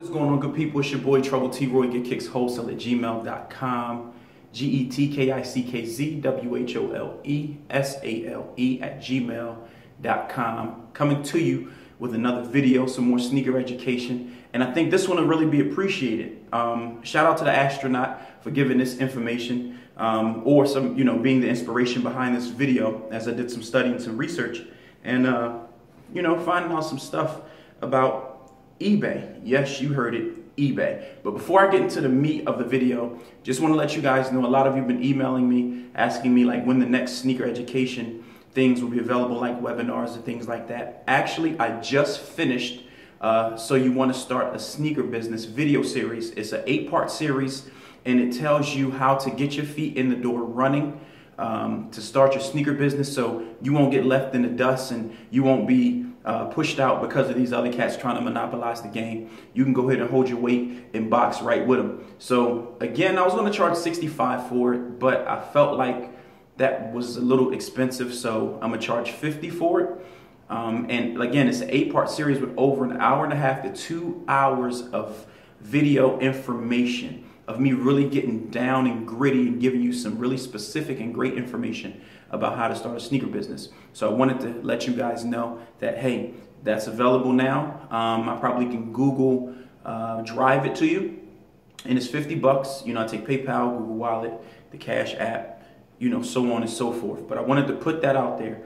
What's going on, good people? It's your boy Trouble T Roy, Get Kicks Wholesale at gmail.com. GETKICKZ WHOLESALE at gmail.com. Coming to you with another video, some more sneaker education. And I think this one will really be appreciated. Shout out to the astronaut for giving this information, or some, being the inspiration behind this video, as I did some study and some research and, finding out some stuff about eBay. Yes, you heard it, eBay. But before I get into the meat of the video, just want to let you guys know, a lot of you have been emailing me, asking me like when the next sneaker education things will be available, like webinars and things like that. Actually, I just finished So You Want to Start a Sneaker Business video series. It's an 8-part series, and it tells you how to get your feet in the door running to start your sneaker business, so you won't get left in the dust and you won't be pushed out because of these other cats trying to monopolize the game. You can go ahead and hold your weight and box right with them. So again, I was going to charge $65 for it, but I felt like that was a little expensive, so I'm going to charge $50 for it. And again, it's an 8-part series with over an hour and a half to 2 hours of video information of me really getting down and gritty and giving you some really specific and great information about how to start a sneaker business. So I wanted to let you guys know that, hey, that's available now. I probably can Google Drive it to you, and it's $50. I take PayPal, Google Wallet, the Cash App, so on and so forth. But I wanted to put that out there.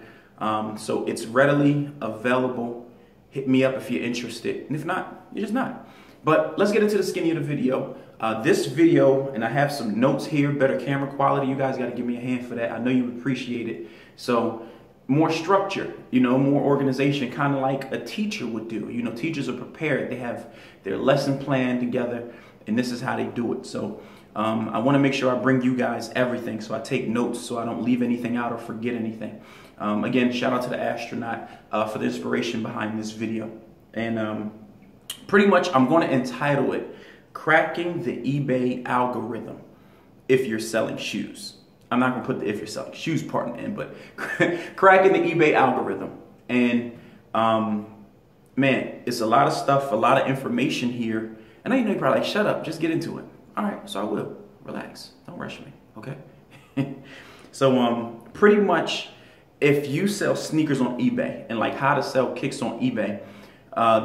So it's readily available. Hit me up if you're interested. And if not, you're just not. But let's get into the skinny of the video. This video, and I have some notes here, better camera quality. You guys got to give me a hand for that. I know you appreciate it. So more structure, more organization, kind of like a teacher would do. Teachers are prepared. They have their lesson plan together, and this is how they do it. So I want to make sure I bring you guys everything. So I take notes so I don't leave anything out or forget anything. Again, shout out to the astronaut for the inspiration behind this video. And pretty much I'm going to entitle it Cracking the eBay Algorithm if you're selling shoes. I'm not going to put the if you're selling shoes part in, but cracking the eBay algorithm. And man, it's a lot of stuff, a lot of information here. And I know you're probably like, shut up, just get into it. All right, so I will. Relax. Don't rush me, okay? So pretty much, if you sell sneakers on eBay and like how to sell kicks on eBay,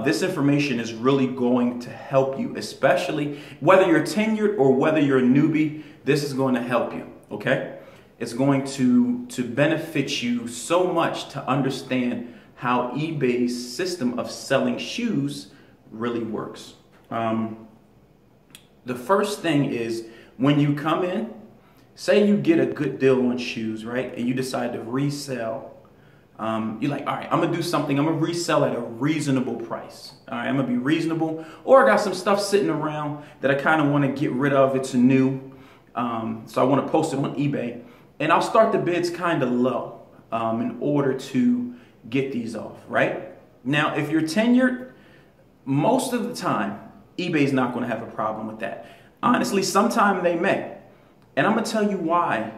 this information is really going to help you, especially whether you're tenured or whether you're a newbie. This is going to help you, okay? It's going to benefit you so much to understand how eBay's system of selling shoes really works. The first thing is, when you come in, say you get a good deal on shoes, right? And you decide to resell. You're like, all right, I'm gonna do something. I'm gonna resell at a reasonable price. All right, I'm gonna be reasonable. Or I got some stuff sitting around that I kind of want to get rid of. It's new, so I want to post it on eBay, and I'll start the bids kind of low in order to get these off. Right now, if you're tenured, most of the time eBay's not going to have a problem with that. Honestly, sometime they may, and I'm gonna tell you why.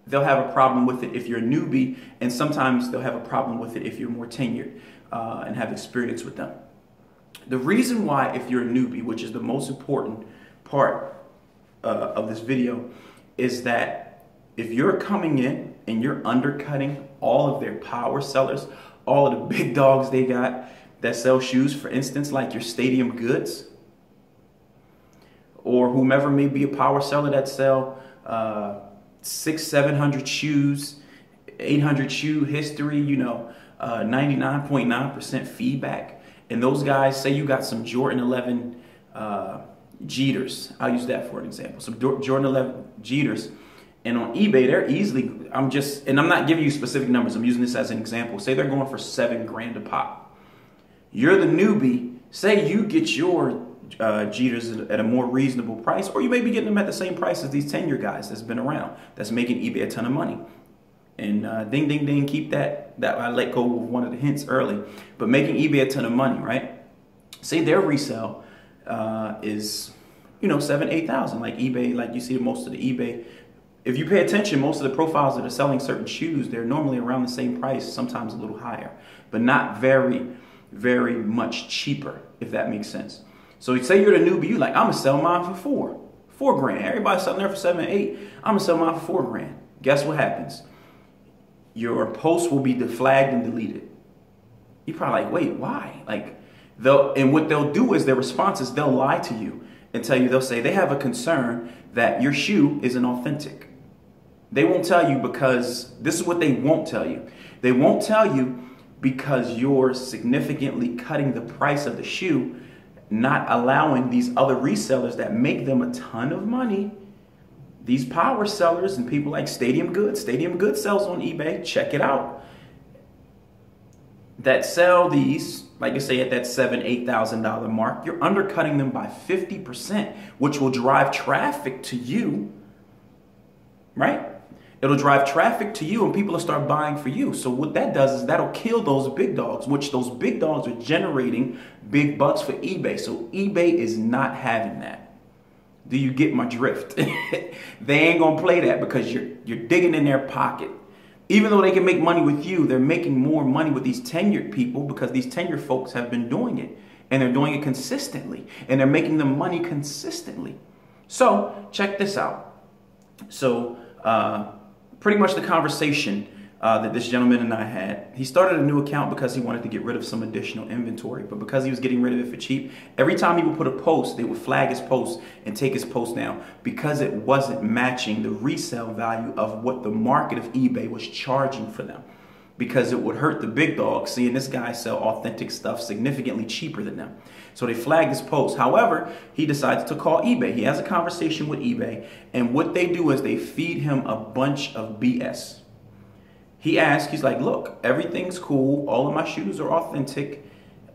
They'll have a problem with it if you're a newbie, and sometimes they'll have a problem with it if you're more tenured and have experience with them. The reason why, if you're a newbie, which is the most important part of this video, is that if you're coming in and you're undercutting all of their power sellers, all of the big dogs they got that sell shoes, for instance, like your Stadium Goods, or whomever may be a power seller that sell 600-700 shoes, 800 shoe history, 99.9% feedback. And those guys, say you got some Jordan 11 Jeters. I'll use that for an example. Some Jordan 11 Jeters. And on eBay, they're easily, and I'm not giving you specific numbers. I'm using this as an example. Say they're going for $7 grand a pop. You're the newbie. Say you get your Jeters at a more reasonable price, or you may be getting them at the same price as these tenure guys that's been around, that's making eBay a ton of money. And ding, ding, ding, keep that I let go of one of the hints early, but making eBay a ton of money, right? Say their resale is, $7,000-8,000, like eBay, like you see most of the eBay. If you pay attention, most of the profiles that are selling certain shoes, they're normally around the same price, sometimes a little higher, but not very, very much cheaper, if that makes sense. So you say you're the newbie, you like, I'm gonna sell mine for four grand. Everybody's selling there for 7 and 8. I'm gonna sell mine for 4 grand. Guess what happens? Your post will be deflagged and deleted. You're probably like, wait, why? Like, and what they'll do is their response is they'll lie to you and tell you, they'll say they have a concern that your shoe isn't authentic. They won't tell you because this is what they won't tell you. They won't tell you because you're significantly cutting the price of the shoe, not allowing these other resellers that make them a ton of money, these power sellers and people like Stadium Goods. Stadium Goods sells on eBay. Check it out. That sell these, like I say, at that $7,000, $8,000 mark, you're undercutting them by 50%, which will drive traffic to you, right? It'll drive traffic to you and people will start buying for you. So what that does is that'll kill those big dogs, which those big dogs are generating big bucks for eBay. So eBay is not having that. Do you get my drift? They ain't gonna play that because you're digging in their pocket. Even though they can make money with you, they're making more money with these tenured people because these tenured folks have been doing it and they're doing it consistently and they're making the money consistently. So check this out. So pretty much the conversation that this gentleman and I had, he started a new account because he wanted to get rid of some additional inventory, but because he was getting rid of it for cheap, every time he would put a post, they would flag his post and take his post down because it wasn't matching the resale value of what the market of eBay was charging for them, because it would hurt the big dogs seeing this guy sell authentic stuff significantly cheaper than them. So they flagged his post. However, he decides to call eBay. He has a conversation with eBay, and what they do is they feed him a bunch of BS. He asks, he's like, look, everything's cool. All of my shoes are authentic.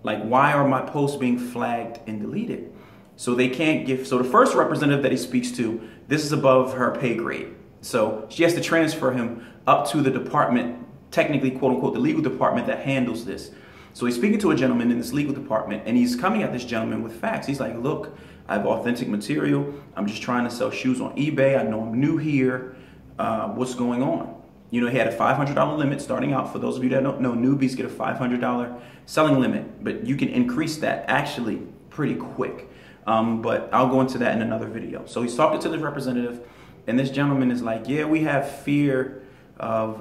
Like, why are my posts being flagged and deleted? So they can't give, so the first representative that he speaks to, this is above her pay grade. So she has to transfer him up to the department, technically, quote unquote, the legal department that handles this. So he's speaking to a gentleman in this legal department and he's coming at this gentleman with facts. He's like, look, I have authentic material. I'm just trying to sell shoes on eBay. I know I'm new here. What's going on? You know, he had a $500 limit starting out. For those of you that don't know, newbies get a $500 selling limit, but you can increase that actually pretty quick. But I'll go into that in another video. So he's talking to the representative and this gentleman is like, yeah, we have fear of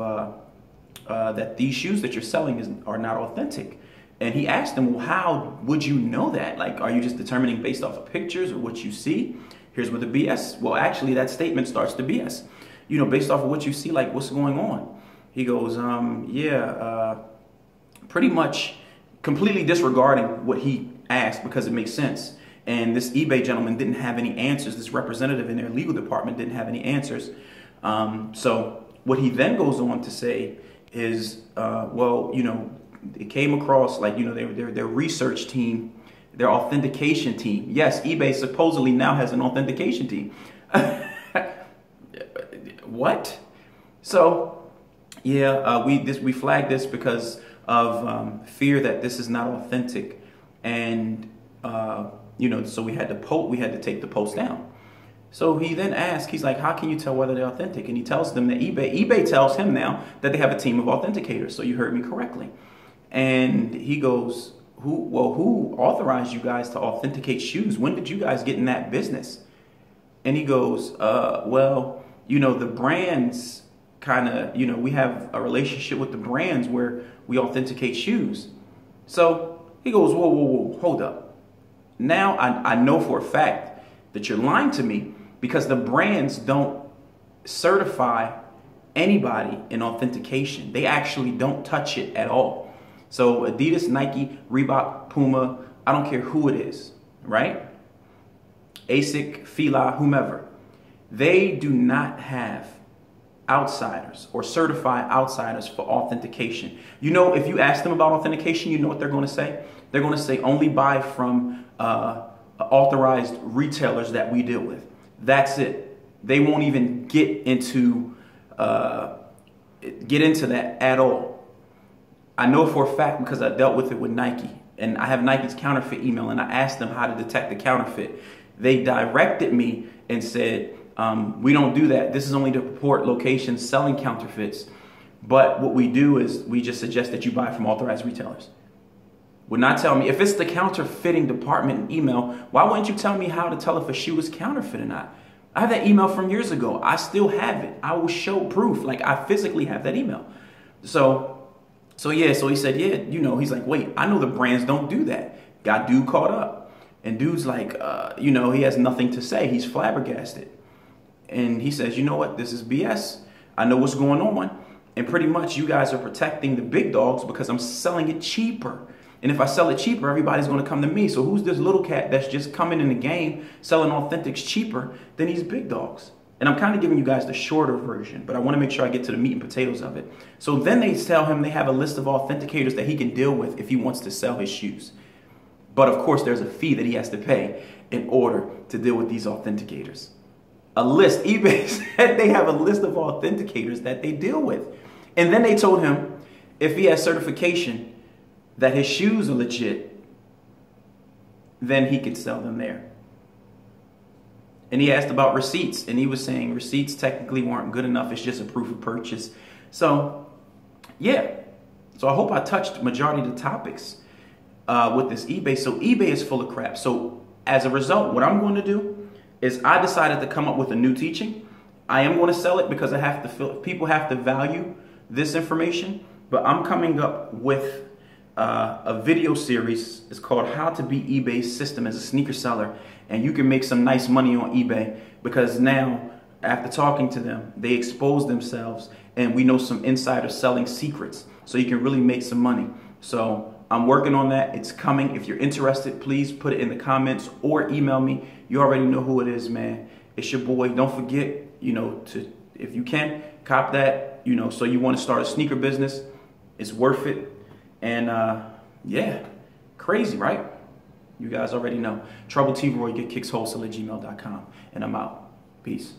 that these shoes that you're selling are not authentic. And he asked him, well, how would you know that? Like, are you just determining based off of pictures or what you see? Here's where the BS, well, actually that statement starts to BS. You know, based off of what you see, like what's going on? He goes, pretty much completely disregarding what he asked because it makes sense. And this eBay gentleman didn't have any answers. This representative in their legal department didn't have any answers. So what he then goes on to say is, well, you know, it came across like, you know, their research team, their authentication team. Yes, eBay supposedly now has an authentication team. What? So, yeah, we flagged this because of fear that this is not authentic, and you know, so we had to take the post down. So he then asks, he's like, how can you tell whether they're authentic? And he tells them that eBay tells him now that they have a team of authenticators. So you heard me correctly. And he goes, who authorized you guys to authenticate shoes? When did you guys get in that business? And he goes, well, you know, the brands kind of, you know, we have a relationship with the brands where we authenticate shoes. So he goes, whoa, hold up. Now I know for a fact that you're lying to me because the brands don't certify anybody in authentication. They actually don't touch it at all. So Adidas, Nike, Reebok, Puma, I don't care who it is, right? ASIC, Fila, whomever. They do not have outsiders or certify outsiders for authentication. You know, if you ask them about authentication, you know what they're going to say? They're going to say only buy from authorized retailers that we deal with. That's it. They won't even get into that at all. I know for a fact because I dealt with it with Nike, and I have Nike's counterfeit email, and I asked them how to detect the counterfeit. They directed me and said, we don't do that. This is only to report locations selling counterfeits. But what we do is we just suggest that you buy from authorized retailers. would not tell me. If it's the counterfeiting department email, why wouldn't you tell me how to tell if a shoe is counterfeit or not? I have that email from years ago. I still have it. I will show proof. Like, I physically have that email. So he said, yeah, you know, he's like, wait, I know the brands don't do that. Got dude caught up. And dude's like, you know, he has nothing to say. He's flabbergasted. And he says, you know what? This is BS. I know what's going on. And pretty much you guys are protecting the big dogs because I'm selling it cheaper. And if I sell it cheaper, everybody's going to come to me. So who's this little cat that's just coming in the game selling authentics cheaper than these big dogs? And I'm kind of giving you guys the shorter version, but I want to make sure I get to the meat and potatoes of it. So then they tell him they have a list of authenticators that he can deal with if he wants to sell his shoes. But of course, there's a fee that he has to pay in order to deal with these authenticators. A list. eBay said they have a list of authenticators that they deal with. And then they told him if he has certification that his shoes are legit, then he could sell them there. And he asked about receipts, and he was saying receipts technically weren't good enough. It's just a proof of purchase. So, yeah. So I hope I touched majority of the topics with this eBay. So eBay is full of crap. So as a result, what I'm going to do is I decided to come up with a new teaching. I am going to sell it because I have to feel people have to value this information. But I'm coming up with a video series. It's called How to Beat eBay's System as a Sneaker Seller. And you can make some nice money on eBay because now, after talking to them, they expose themselves and we know some insider selling secrets. So you can really make some money. So I'm working on that. It's coming. If you're interested, please put it in the comments or email me. You already know who it is, man. It's your boy. Don't forget, you know, to, if you can, cop that, you know, so you want to start a sneaker business. It's worth it. And yeah, crazy, right? You guys already know. Trouble T Roy, get kicks wholesale at gmail.com. And I'm out. Peace.